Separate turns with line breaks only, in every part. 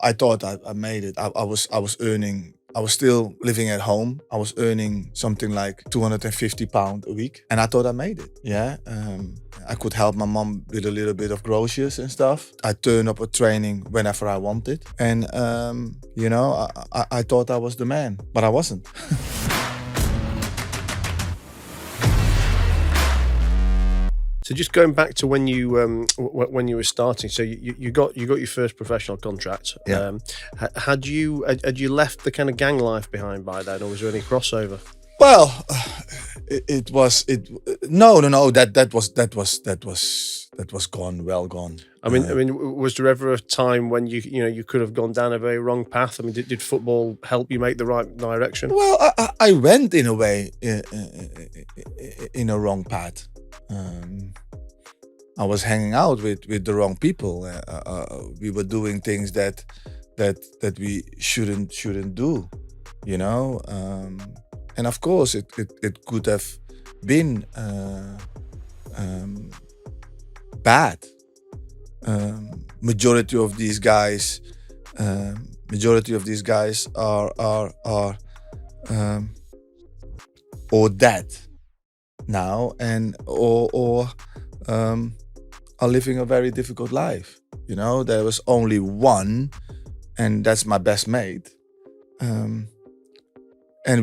I thought I made it. I was earning. I was still living at home. I was earning something like £250 a week, and I thought I made it. Yeah, I could help my mom with a little bit of groceries and stuff. I turned up at training whenever I wanted, and I thought I was the man, but I wasn't.
So just going back to when you were starting, so you got your first professional contract.
Yeah.
Had you left the kind of gang life behind by then, or was there any crossover?
Well, it was no. That was gone, well gone.
I mean, was there ever a time when you could have gone down a very wrong path? I mean, did football help you make the right direction?
Well, I went in a way in a wrong path. I was hanging out with the wrong people. We were doing things that we shouldn't do, and of course it could have been bad. Majority of these guys are or dead now, and or are living a very difficult life. There was only one, and that's my best mate. And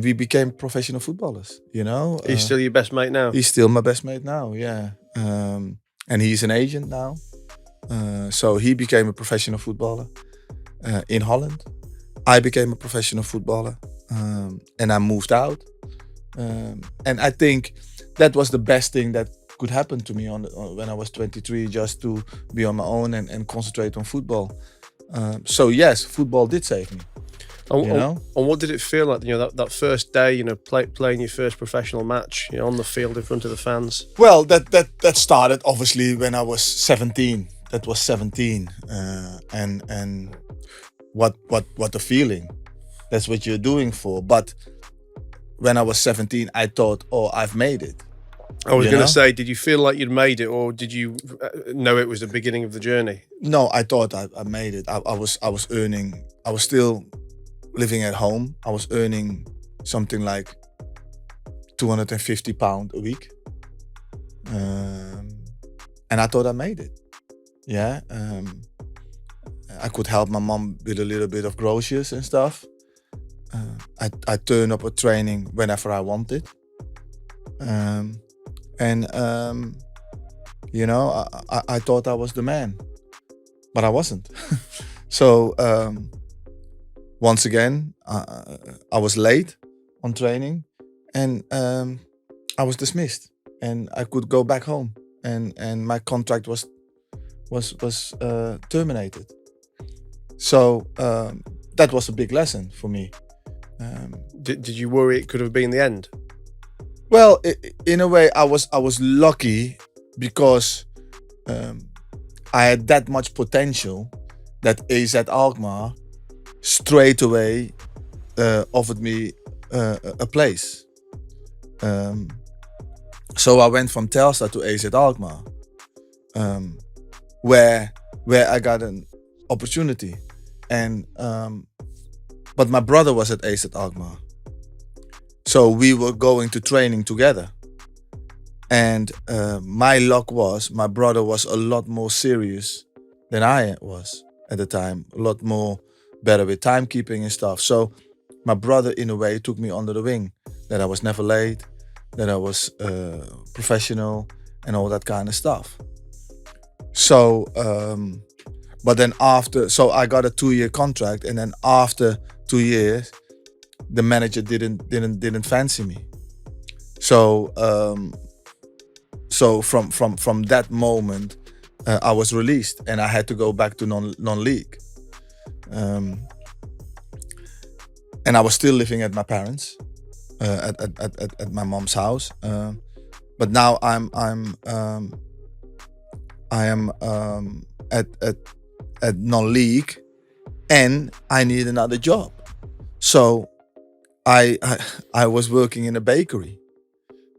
we became professional footballers.
He's still your best mate now?
He's still my best mate now. Yeah, and he's an agent now. So he became a professional footballer in Holland. I became a professional footballer, and I moved out. And I think that was the best thing that could happen to me when I was 23, just to be on my own and concentrate on football. So yes, football did save me.
And what did it feel like? That first day, playing your first professional match, on the field in front of the fans.
Well, that started obviously when I was 17. That was 17, and what a feeling. That's what you're doing for. But when I was 17, I thought, oh, I've made it.
I was going to say, did you feel like you'd made it, or did you know it was the beginning of the journey?
No, I thought I made it. I was earning. I was still living at home. I was earning something like £250 a week, and I thought I made it. Yeah, I could help my mom with a little bit of groceries and stuff. I turned up at training whenever I wanted. I thought I was the man, but I wasn't. So once again, I was late on training, and I was dismissed, and I could go back home, and my contract was terminated. So that was a big lesson for me.
Did you worry it could have been the end?
Well, in a way, I was lucky because I had that much potential that AZ Alkmaar straight away offered me a place. So I went from Telstar to AZ Alkmaar, where I got an opportunity, and but my brother was at AZ Alkmaar. So we were going to training together. And my luck was my brother was a lot more serious than I was at the time, a lot more better with timekeeping and stuff. So my brother, in a way, took me under the wing, that I was never late, that I was professional and all that kind of stuff. So, but then so I got a 2-year contract, and then after 2 years, the manager didn't fancy me. So from that moment, I was released, and I had to go back to non-league. And I was still living at my parents, at my mom's house. But now I am at non-league, and I need another job. So I was working in a bakery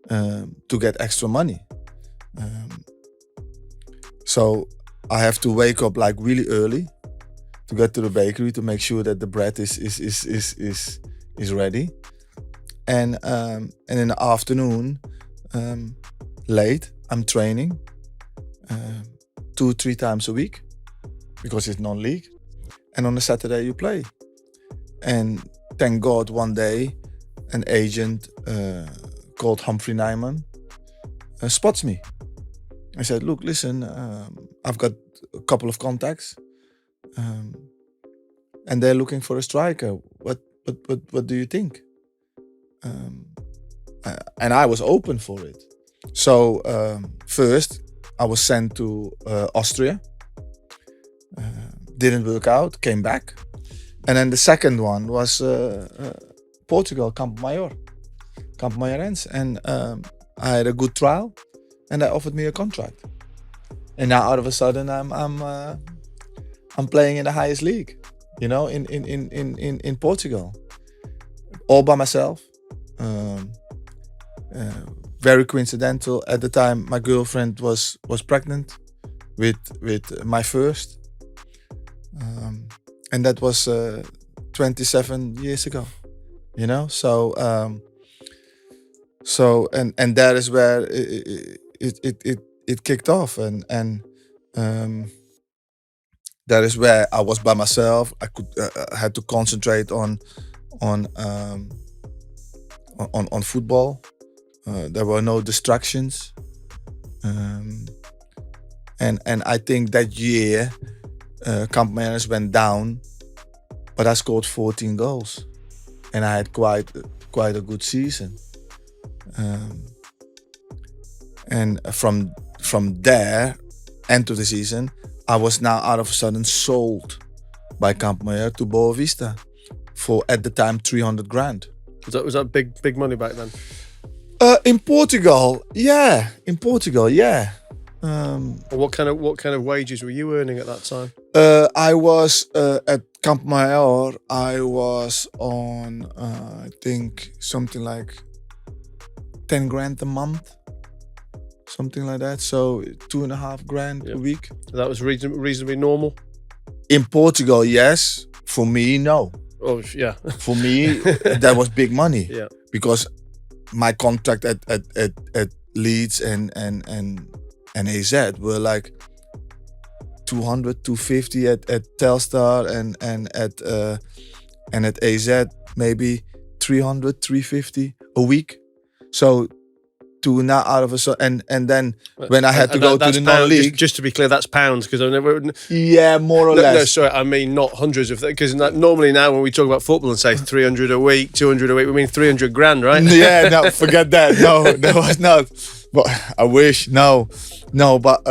to get extra money. So I have to wake up like really early, to get to the bakery to make sure that the bread is ready. And in the afternoon, late, I'm training 2-3 times a week because it's non-league. And on a Saturday you play. And thank God one day an agent called Humphrey Nyman spots me. I said, look, listen, I've got a couple of contacts and they're looking for a striker. What do you think? And I was open for it. So first I was sent to Austria. Didn't work out, came back. And then the second one was Portugal, Campo Maiorense. And I had a good trial and they offered me a contract. And now out of a sudden I'm playing in the highest league, you know, in Portugal. All by myself. Very coincidental. At the time my girlfriend was pregnant with my first. And that was 27 years ago, you know. So and that is where it kicked off, and that is where I was by myself. I had to concentrate on football. There were no distractions, and I think that year. Campo Maiorense went down, but I scored 14 goals, and I had quite a good season. And from there, end of the season, I was now out of a sudden sold by Campo Maiorense to Boa Vista for at the time 300 grand.
Was that big money back then?
In Portugal, yeah.
What kind of wages were you earning at that time?
I was at Campo Maior. I was on I think something like 10 grand a month, something like that. So 2.5 grand a week.
So that was reasonably normal.
In Portugal, yes. For me, no.
Oh yeah.
For me, that was big money.
Yeah.
Because my contract at Leeds and AZ were like 200, 250 at Telstar and at AZ maybe 300, 350 a week. So to now out of a sudden and then when I had to go to the non-league.
Just to be clear, that's pounds because I never.
Yeah, more or less.
No, sorry, I mean not hundreds of because normally now when we talk about football and say 300 a week, 200 a week, we mean 300 grand, right?
Yeah, no, forget that. No, that was not. But I wish. No, but